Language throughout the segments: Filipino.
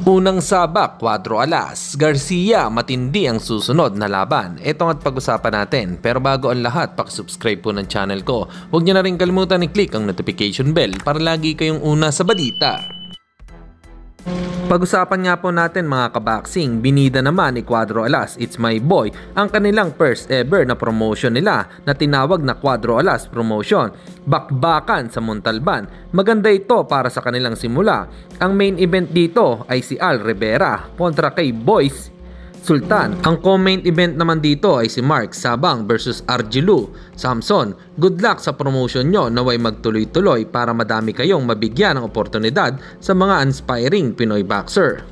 Unang sabak, 4 alas. Garcia, matindi ang susunod na laban. Ito ang pag-usapan natin. Pero bago ang lahat, pakisubscribe po ng channel ko. Huwag niyo na rin kalimutan i-click ang notification bell para lagi kayong una sa balita. Pag-usapan nga po natin mga kaboxing, binida naman ni Cuadro Alas, It's My Boy, ang kanilang first ever na promotion nila na tinawag na Cuadro Alas Promotion. Bakbakan sa Montalban. Maganda ito para sa kanilang simula. Ang main event dito ay si Al Rivera kontra kay Boys Sultan. Ang co-main event naman dito ay si Mark Sabang versus Argelu Samson. Good luck sa promotion nyo, naway magtuloy-tuloy para madami kayong mabigyan ng oportunidad sa mga inspiring Pinoy boxer.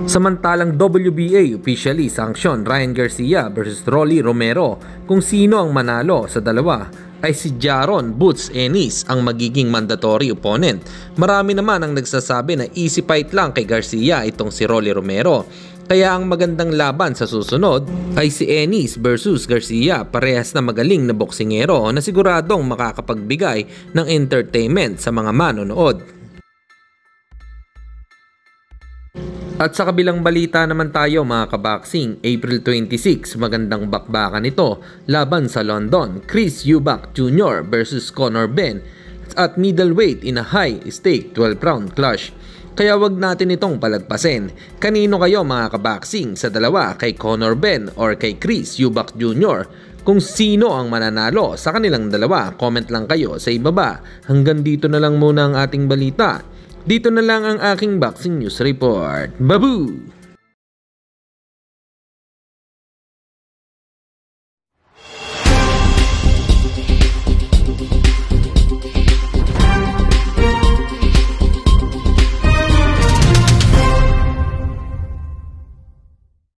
Samantalang WBA officially sanction Ryan Garcia versus Rolly Romero. Kung sino ang manalo sa dalawa ay si Jaron Boots Ennis ang magiging mandatory opponent. Marami naman ang nagsasabi na easy fight lang kay Garcia itong si Rolly Romero. Kaya ang magandang laban sa susunod ay si Ennis versus Garcia, parehas na magaling na boksingero na siguradong makakapagbigay ng entertainment sa mga manonood. At sa kabilang balita naman tayo mga kaboxing, April 26, magandang bakbakan ito laban sa London, Chris Eubank Jr. versus Conor Benn at middleweight in a high stake 12-round clash. Kaya wag natin itong palagpasin. Kanino kayo mga kaboxing sa dalawa, kay Conor Benn or kay Chris Eubank Jr.? Kung sino ang mananalo sa kanilang dalawa, comment lang kayo sa ibaba. Hanggang dito na lang muna ang ating balita. Dito na lang ang aking boxing news report. Babu!